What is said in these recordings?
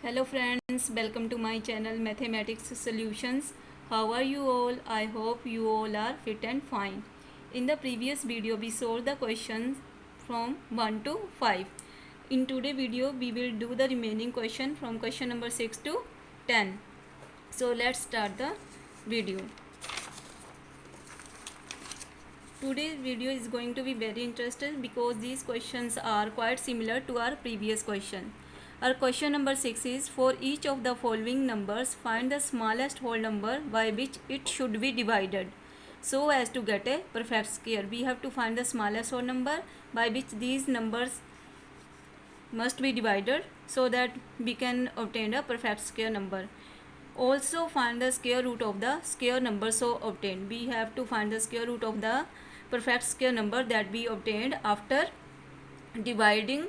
Hello friends, welcome to my channel Mathematics Solutions. How are you all? I hope you all are fit and fine. In the previous video we solved the questions from 1 to 5. In today's video we will do the remaining question from question number 6 to 10. So let's start the video. Today's video is going to be very interesting because these questions are quite similar to our previous question. Our question number 6 is, for each of the following numbers find the smallest whole number by which it should be divided so as to get a perfect square. We have to find the smallest whole number by which these numbers must be divided so that we can obtain a perfect square number. Also find the square root of the square number so obtained. We have to find the square root of the perfect square number that we obtained after dividing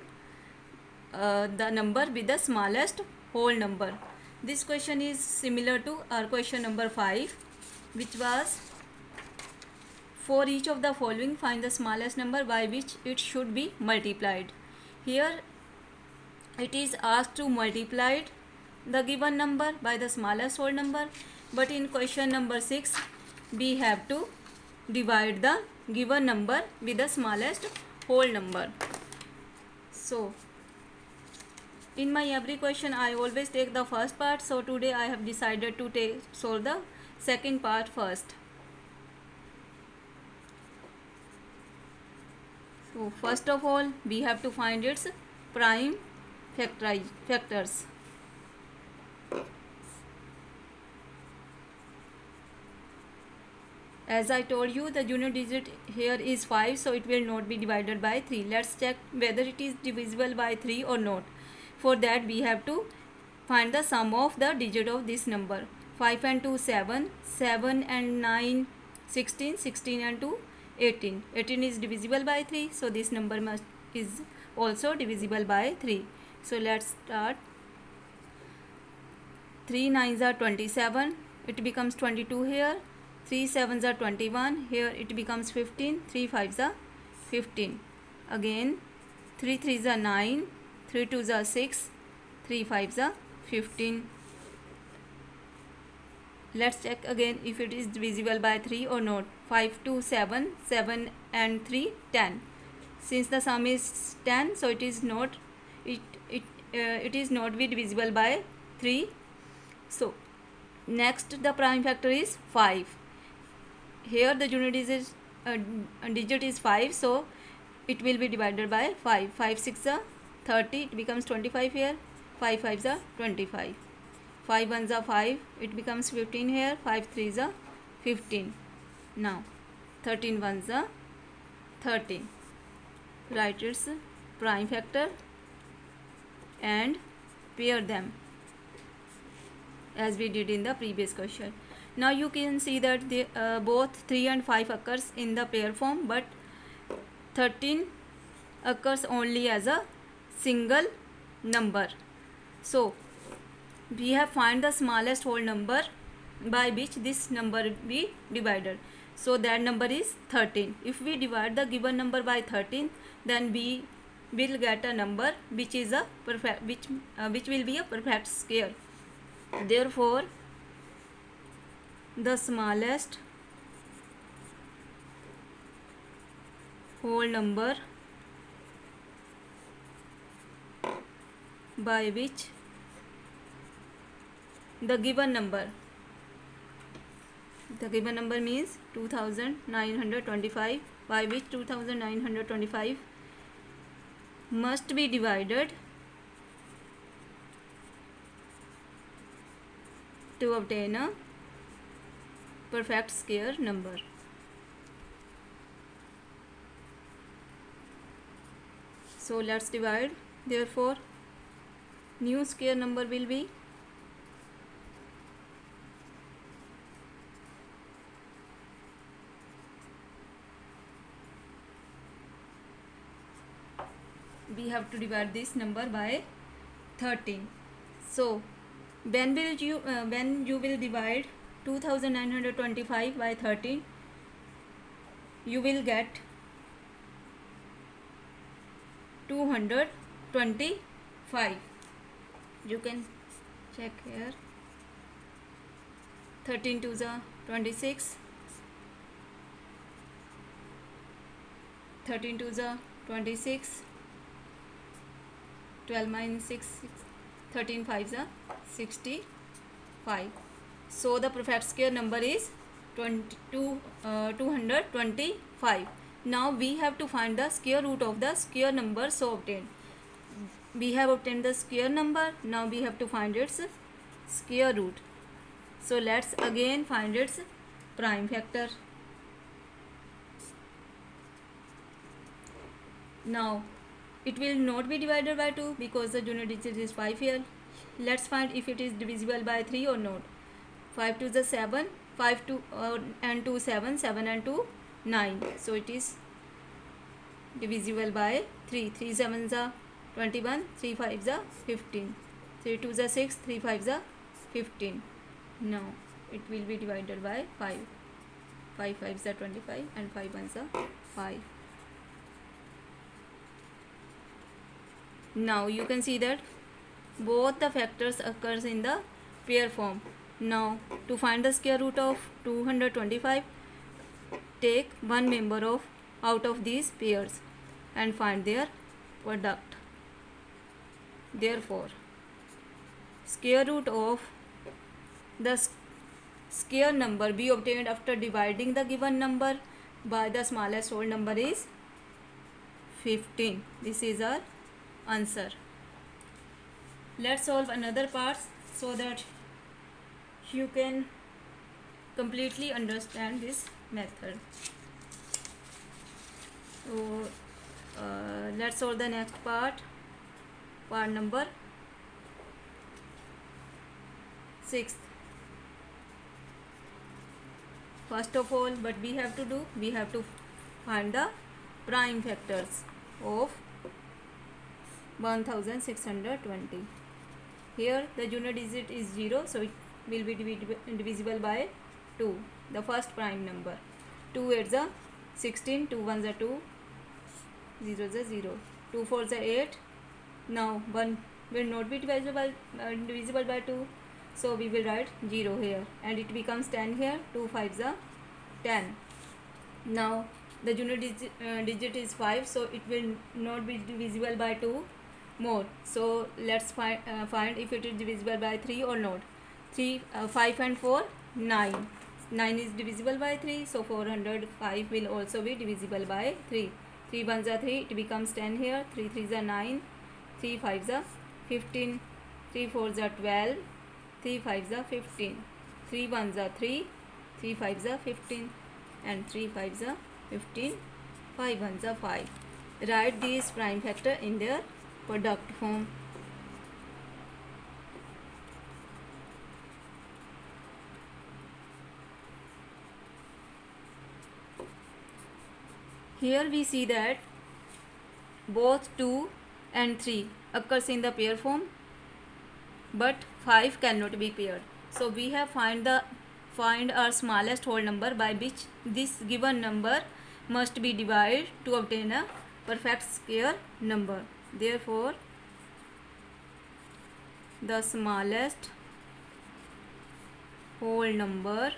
the number with the smallest whole number. This question is similar to our question number 5, which was, for each of the following find the smallest number by which it should be multiplied. Here it is asked to multiply the given number by the smallest whole number, but in question number 6 we have to divide the given number with the smallest whole number. So in my every question I always take the first part, so today I have decided to solve the second part first. So first of all we have to find its prime factors. As I told you, the unit digit here is 5, so it will not be divided by 3. Let's check whether it is divisible by 3 or not. For that we have to find the sum of the digit of this number. 5 and 2 7, 7 and 9 16, 16 and 2 18. 18 is divisible by 3, so this number is also divisible by 3. So let's start. 3 9s are 27, it becomes 22 here. 3 7s are 21, here it becomes 15. 3 5s are 15. Again 3 3s are 9, 3 2s are 6, 3 5s are 15. Let's check again if it is divisible by 3 or not. 5 2 7, 7 and 3 10. Since the sum is 10, so it is not be divisible by 3. So next the prime factor is 5. Here the unit digit is 5, so it will be divided by 5. 5 6 are 30, it becomes 25 here. 5 5s are 25. 5 1s are 5, it becomes 15 here. 5 3s are 15. Now 13 1s are 13. Write its prime factor and pair them as we did in the previous question. Now you can see that both 3 and 5 occurs in the pair form, but 13 occurs only as a single number. So we have find the smallest whole number by which this number be divided. So that number is 13. If we divide the given number by 13, then we will get a number which is a perfect, which will be a perfect square. Therefore the smallest whole number by which the given number means 2925, by which 2925 must be divided to obtain a perfect square number. So let's divide. Therefore new square number will be we have to divide this number by 13. So when you will divide 2925 by 13, you will get 225. You can check here. 13 to the 26, 13 to the 26, 12 minus 6, 13 5 the 65. So the perfect square number is 225. Now we have to find the square root of the square number so obtained. We have obtained the square number. Now we have to find its square root. So let's again find its prime factor. Now it will not be divided by 2 because the unit digit is 5 here. Let's find if it is divisible by 3 or not. 5 to the 7, 5 to and 2 7, 7 and 2 9. So it is divisible by 3. 3 7 the 21, 3 5 the 15, 3 2 the 6, 3 5 the 15. Now it will be divided by 5. 5 5 the 25 and 5 1 the 5. Now you can see that both the factors occurs in the pair form. Now to find the square root of 225, take one member of out of these pairs and find their product. Therefore, square root of the square number be obtained after dividing the given number by the smallest whole number is 15. This is our answer. Let's solve another part so that you can completely understand this method. So let's solve the next part number 6. First of all, what we have to do, we have to find the prime factors of 1620. Here the unit digit is 0, so it will be divisible by 2, the first prime number. 2 8 the 16, 2 1 the 2, 0 the 0, 2 4 the 8. Now 1 will not be divisible by 2, so we will write 0 here and it becomes 10 here. 2 5 the 10. Now the unit digit is 5, so it will not be divisible by 2 more. So let's find if it is divisible by 3 or not. 5 and 4 9. 9 is divisible by 3, so 405 will also be divisible by 3. 3 1s are 3, it becomes 10 here. 3 3s are 9, 3 5s are 15, 3 4s are 12, 3 5s are 15, 3 1s are 3, 3 5s are 15 and 3 5s are 15, 5 1s are 5. Write these prime factor in their product form. Here we see that both 2 and 3 occurs in the pair form, but 5 cannot be paired. So we have find our smallest whole number by which this given number must be divided to obtain a perfect square number. Therefore, the smallest whole number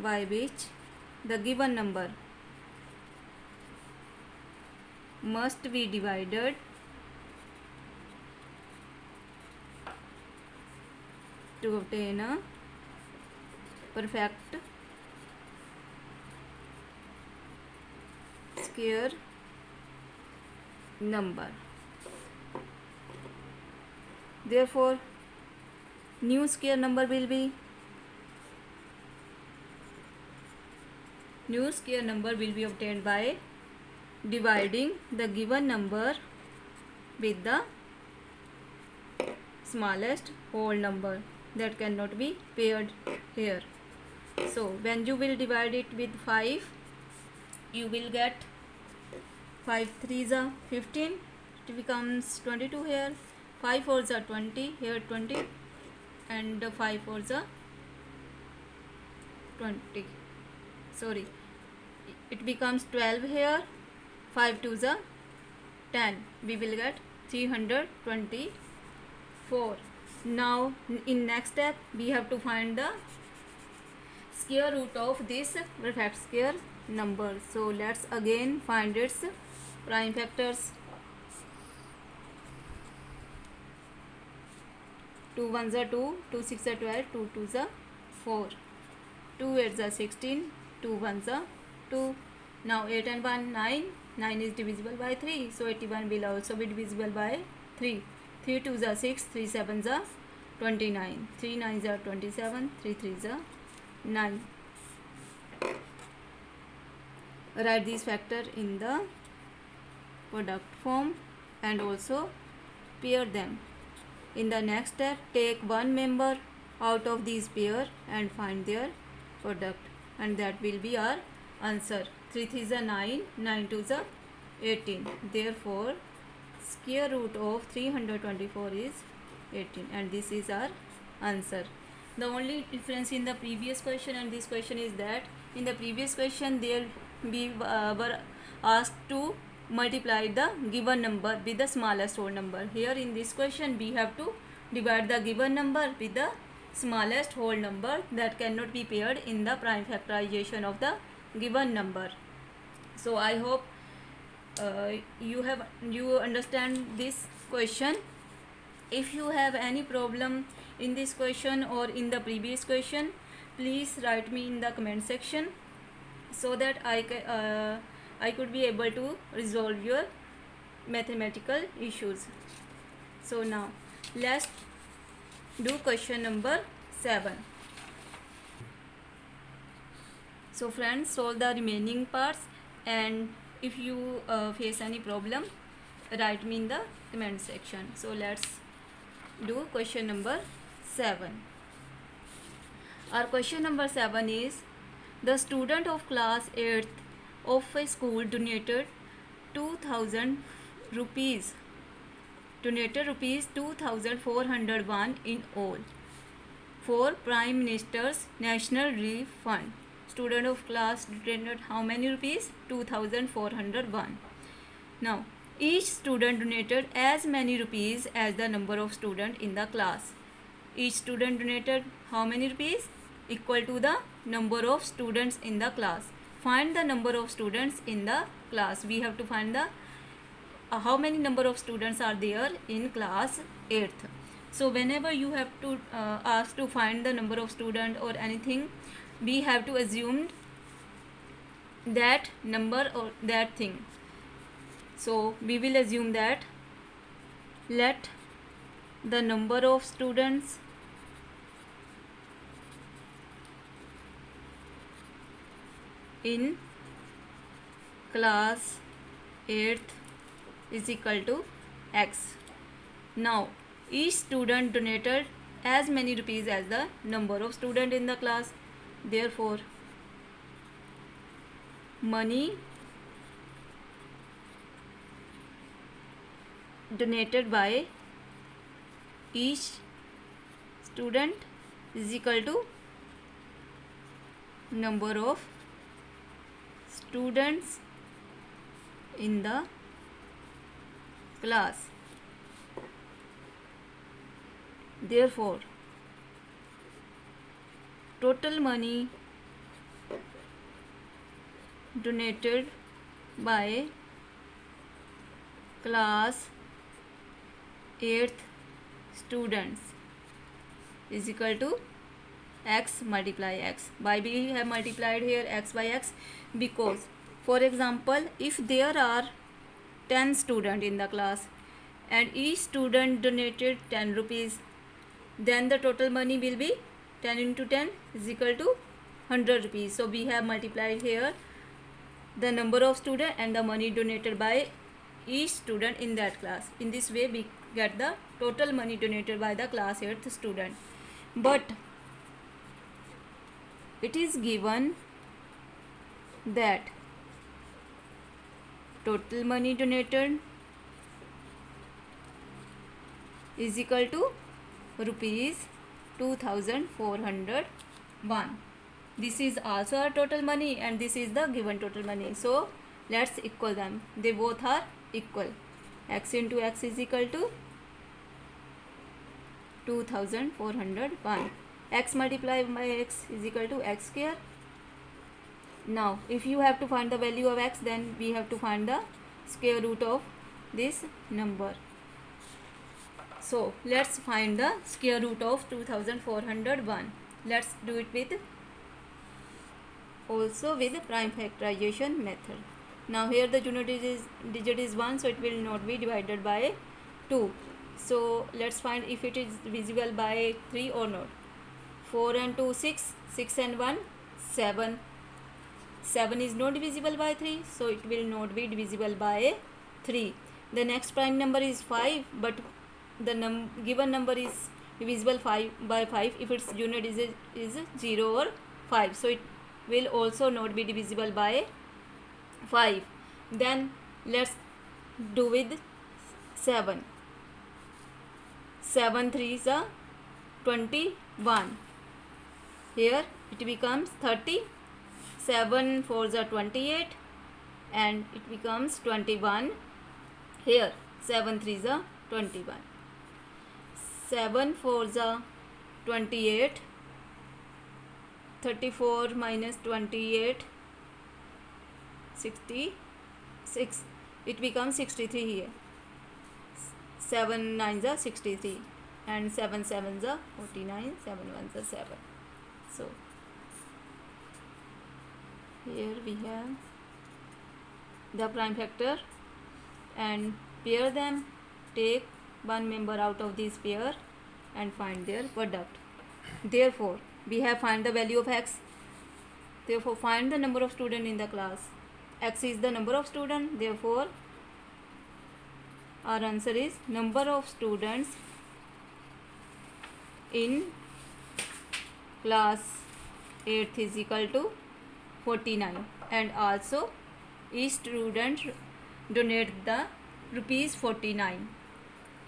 by which the given number must be divided to obtain a perfect square number. Therefore, new square number will be obtained by dividing the given number with the smallest whole number that cannot be paired here. So when you will divide it with 5, you will get 5 3s are 15, it becomes 22 here. 5 4s are 20 here, 20, and 5 4s are 20. Sorry, it becomes 12 here. 5 2s are 10. We will get 325. 4. Now in next step we have to find the square root of this perfect square number. So let's again find its prime factors. 2 1s are 2, 2 6 are 12, 2 2s are 4, 2 8s are 16, 2 1s are 2. Now 8 and 1 9, 9 is divisible by 3, so 81 will also be divisible by 3. 3 2s are 6, 3 7s are 29, 3 9s are 27, 3 3s are 9. Write these factor in the product form and also pair them. In the next step, take one member out of these pair and find their product, and that will be our answer. 3 3s are 9, 9 2s are 18. Therefore, square root of 324 is 18, and this is our answer. The only difference in the previous question and this question is that in the previous question there we were asked to multiply the given number with the smallest whole number. Here in this question we have to divide the given number with the smallest whole number that cannot be paired in the prime factorization of the given number. So I hope you understand this question. If you have any problem in this question or in the previous question, please write me in the comment section so that I could be able to resolve your mathematical issues. So now let's do question number 7. So friends, solve the remaining parts, and if you face any problem, write me in the comment section. So let's do question number 7. Our question number 7 is: the student of class 8th of a school donated 2000 rupees. Donated rupees 2401 in all for Prime Minister's National Relief Fund. Student of class donated how many rupees? 2401. Now each student donated as many rupees as the number of students in the class. Each student donated how many rupees? Equal to the number of students in the class. Find the number of students in the class. We have to find the how many number of students are there in class 8th. So whenever you have to ask to find the number of student or anything, we have to assume that number or that thing. So we will assume that let the number of students in class 8th is equal to x. Now each student donated as many rupees as the number of student in the class. Therefore money donated by each student is equal to number of students in the class. Therefore total money donated by class 8th students is equal to x multiply x. Why we have multiplied here x by x? Because for example, if there are 10 students in the class and each student donated 10 rupees, then the total money will be 10 into 10 is equal to 100 rupees. So we have multiplied here the number of students and the money donated by each student in that class. In this way we get the total money donated by the class 8th student. But it is given that total money donated is equal to rupees 2401. This is also our total money and this is the given total money. So let's equal them. They both are equal. X into x is equal to 2401. X multiplied by x is equal to x square. Now if you have to find the value of x, then we have to find the square root of this number. So let's find the square root of 2401. Let's do it with prime factorization method. Now here the unit digit is 1, so it will not be divided by 2. So let's find if it is divisible by 3 or not. 4 and 2 6, 6 and 1 7. 7 is not divisible by 3, so it will not be divisible by 3. The next prime number is 5, but the given number is divisible by 5 if its unit is 0 or 5, so it will also not be divisible by 5. Then let's do with 7. 7 3s are 21. Here it becomes 30. 7 4s are 28, and it becomes 21. Here 7 3s are 21. 7 4s are 28. 34 minus 28, 66. It becomes 63 here. 7 9s are 63, and 7 7s are 49. 7 1s are 7. So here we have the prime factor, and pair them. Take one member out of this pair and find their product. Therefore we have find the value of x. Therefore find the number of students in the class. X is the number of students. Therefore our answer is number of students in class 8th is equal to 49, and also each student donate the rupees 49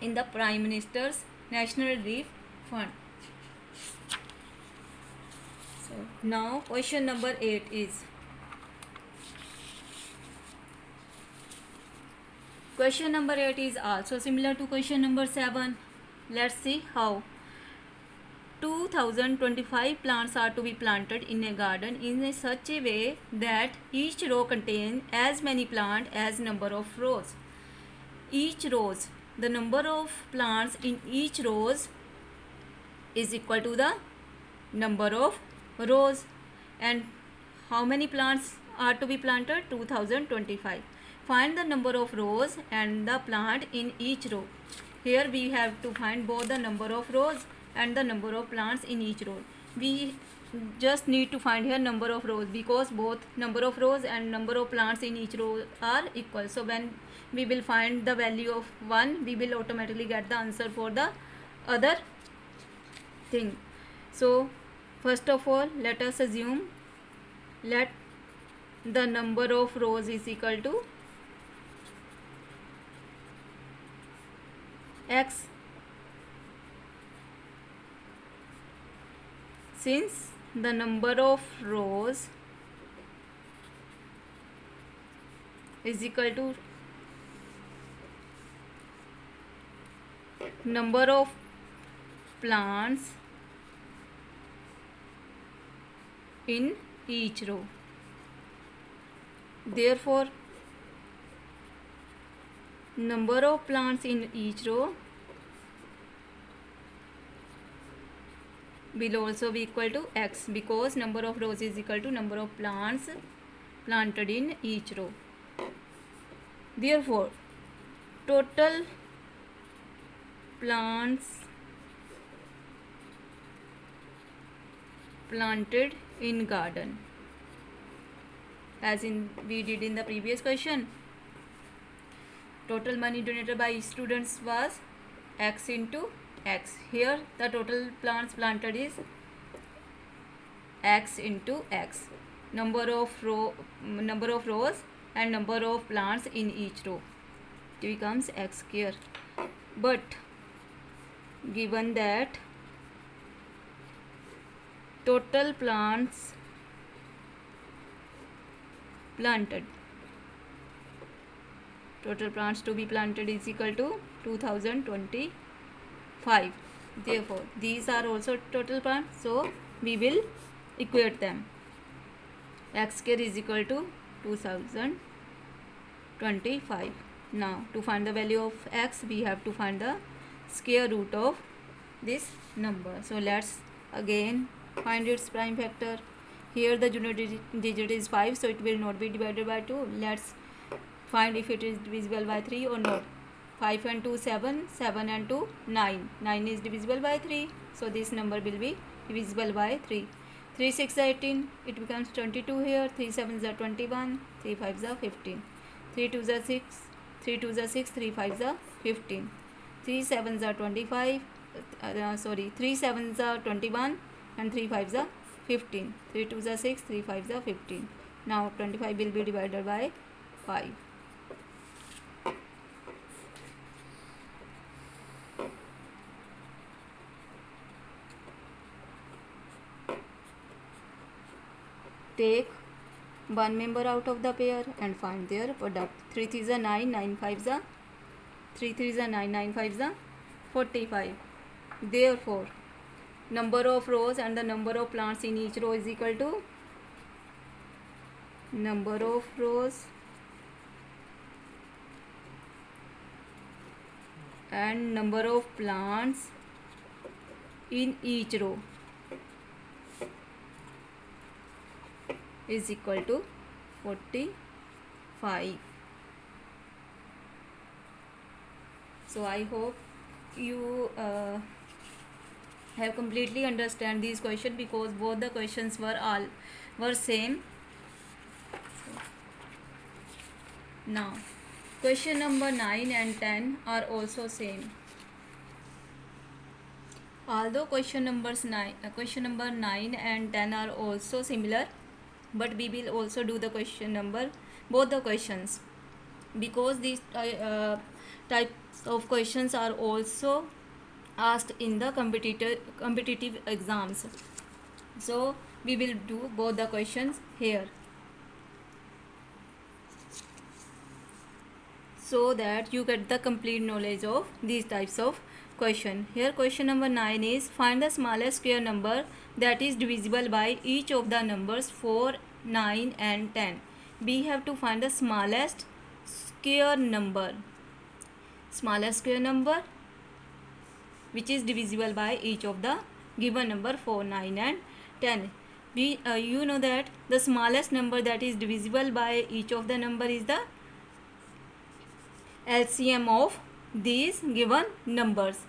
in the Prime Minister's National Relief Fund. So now question number 8 is also similar to question number 7. Let's see how. 2025 plants are to be planted in a garden in such a way that each row contains as many plants as number of rows. Each rows, the number of plants in each rows is equal to the number of rows. And how many plants are to be planted? 2025. Find the number of rows and the plant in each row. Here we have to find both the number of rows and the number of plants in each row. We just need to find here number of rows, because both number of rows and number of plants in each row are equal. So when we will find the value of one, we will automatically get the answer for the other thing. So first of all, let us assume let the number of rows is equal to x. Since the number of rows is equal to number of plants in each row, therefore number of plants in each row will also be equal to x, because number of rows is equal to number of plants planted in each row. Therefore total plants planted in garden, as in we did in the previous question, total money donated by students was x into x. Here the total plants planted is x into x, number of rows and number of plants in each row. It becomes x square. But given that total plants planted, total plants to be planted is equal to 2025. Therefore these are also total prime, so we will equate them. X square is equal to 2025. Now to find the value of x, we have to find the square root of this number. So let's again find its prime factor. Here the unit digit is 5, so it will not be divided by 2. Let's find if it is divisible by 3 or not. 5 and 2 7, 7 and 2 9, 9 is divisible by 3, so this number will be divisible by 3. 3 6 are 18, it becomes 22 here. 3 7 are 21, 3 5 are 15, 3 2 are 6, 3 2 are 6, 3 5 are 15, 3 7 are 25, 3 7 are 21 and 3 5 are 15, 3 2 are 6, 3 5 are 15. Now 25 will be divided by 5. Take one member out of the pair and find their product. 3 3s are 9, 9 5s are 3 3s are 9, 9 5s are 45. Therefore, number of rows and the number of plants in each row is equal to number of rows and number of plants in each row is equal to 45. So I hope you have completely understand these questions, because both the questions were same. Now question number 9 and 10 are also same. Although question number 9 and 10 are also similar, but we will also do the both the questions, because these types of questions are also asked in the competitive exams. So we will do both the questions here, so that you get the complete knowledge of these types of question. Here question number 9 is find the smallest square number that is divisible by each of the numbers 4, 9 and 10. We have to find the smallest square number which is divisible by each of the given number 4, 9 and 10. You know that the smallest number that is divisible by each of the number is the LCM of these given numbers.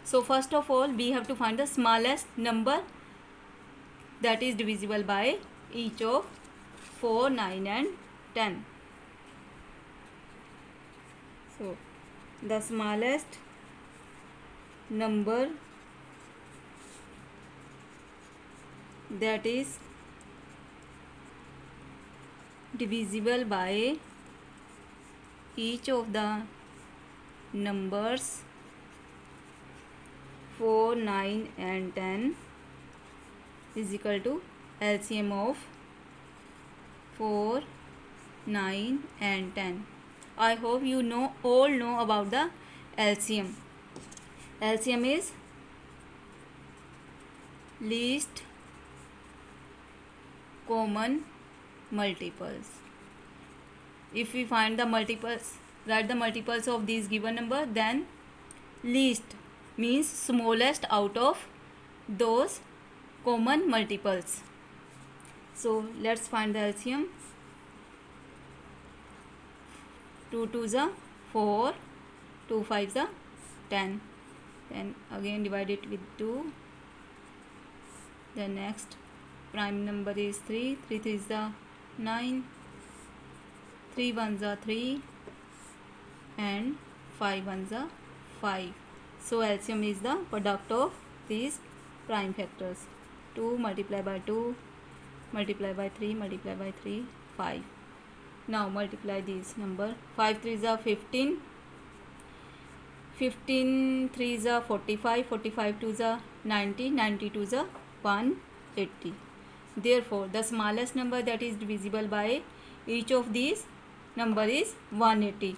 So first of all, we have to find the smallest number that is divisible by each of 4, 9 and 10. So the smallest number that is divisible by each of the numbers 4, 9 and 10 is equal to LCM of 4, 9 and 10. I hope you all know about the LCM. LCM is least common multiples. If we find the multiples, write the multiples of these given number, then least means smallest out of those common multiples. So let's find the LCM. 2 2s are 4, 2 5s are 10. Then again divide it with 2. The next prime number is 3, 3 3s are 9, 3 1s are 3 and 5 1s are 5. So LCM is the product of these prime factors. 2 multiplied by 2 multiplied by 3 multiplied by 3, 5. Now multiply these number. 5 3s are 15, 15 3s are 45, 45 2s are 90, 90 2s are 180. Therefore the smallest number that is divisible by each of these number is 180.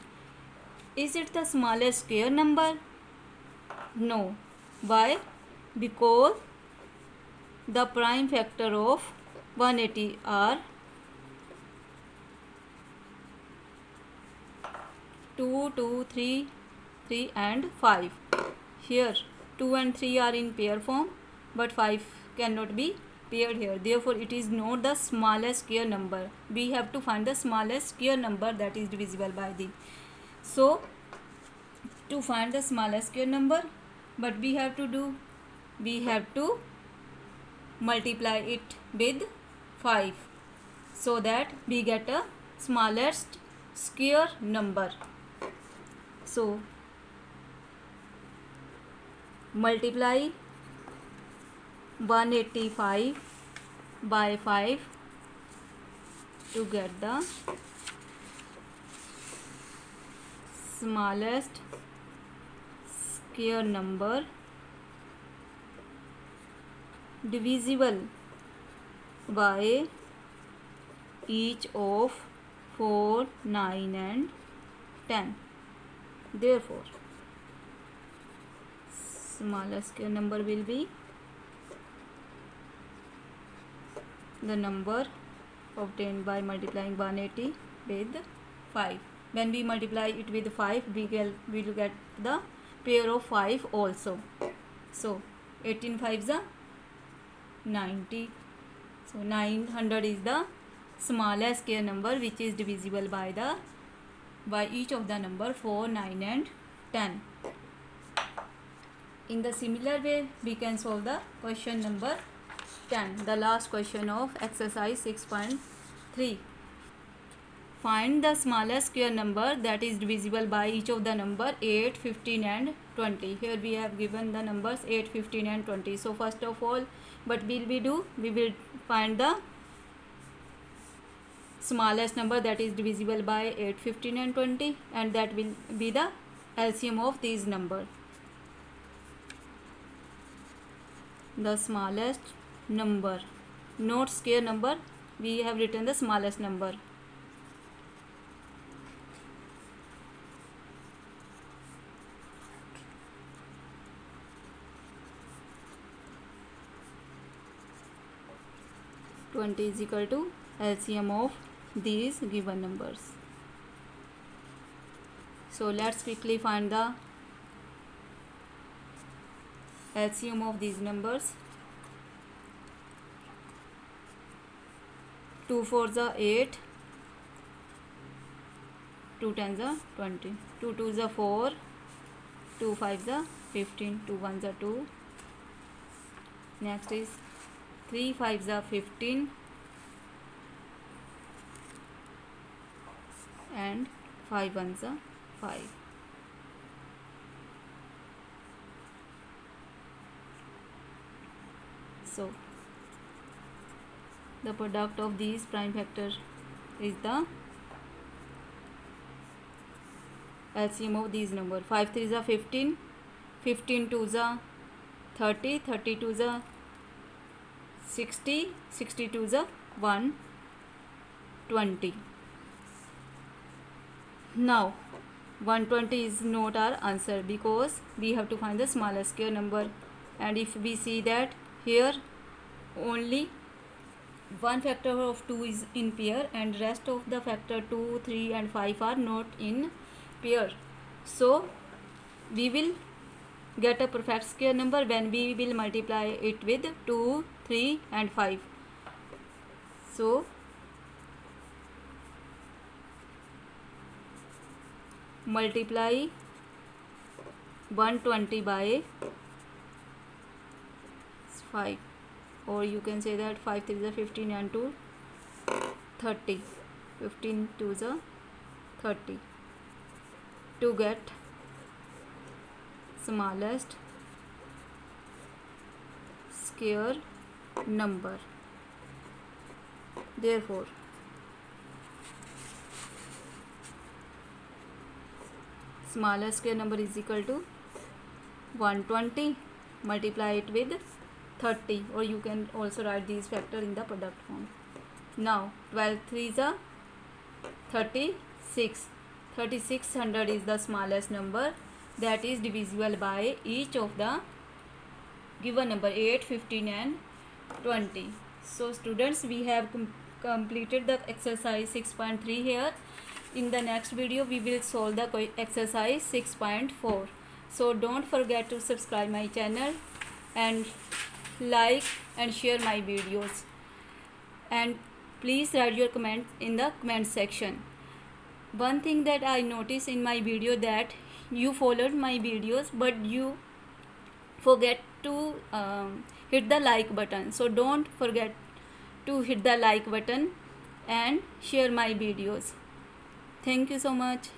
Is it the smallest square number? No. Why? because the prime factor of 180 are 2, 2, 3, 3 and 5. Here 2 and 3 are in pair form, but 5 cannot be paired here. Therefore, it is not the smallest square number. We have to find the smallest square number that is divisible by the. So, to find the smallest square number, what we have to do? We have to multiply it with 5 so that we get a smallest square number. So, multiply 185 by 5 to get the smallest square number divisible by each of 4, 9 and 10. Therefore, smallest square number will be the number obtained by multiplying 180 with 5. When we multiply it with 5, we will get the pair of 5 also. So 18 5s are 90. So 900 is the smallest square number which is divisible by each of the number 4, 9 and 10. In the similar way, we can solve the question number 10, the last question of exercise 6.3. Find the smallest square number that is divisible by each of the number 8, 15 and 20. Here we have given the numbers 8, 15 and 20. So first of all, what will we do? We will find the smallest number that is divisible by 8, 15 and 20, and that will be the LCM of these numbers. The smallest number, not square number, we have written the smallest number. (20) is equal to LCM of these given numbers. So let's quickly find the LCM of these numbers. 2 4s are 8, 2 10s are 20, 2 2s are 4, 2 5s are 15, 2 1s are 2. Next is 3 5s are 15 and 5 1s are 5. So the product of these prime factors is the LCM of these numbers. 5 3s are 15, 15 2s are 30, 30 2s are 60, 60 2s are 120. Now 120 is not our answer because we have to find the smallest square number, and if we see that here only one factor of 2 is in pair and rest of the factor 2, 3 and 5 are not in pair. So we will get a perfect square number when we will multiply it with 2, 3 and 5. So multiply 120 by 5, or you can say that 5 3s are 15 and 2 30, 15 2s are 30 to get smallest square number. Therefore smallest square number is equal to 120, multiply it with 30, or you can also write these factor in the product form. Now 12 3s are 36, 3600 is the smallest number that is divisible by each of the given number 8, 15 and 20. So students, we have completed the exercise 6.3 here. In the next video we will solve the exercise 6.4. So don't forget to subscribe my channel and like and share my videos, and please write your comments in the comment section. One thing that I noticed in my video, that you followed my videos but you forget to hit the like button. So don't forget to hit the like button and share my videos. Thank you so much.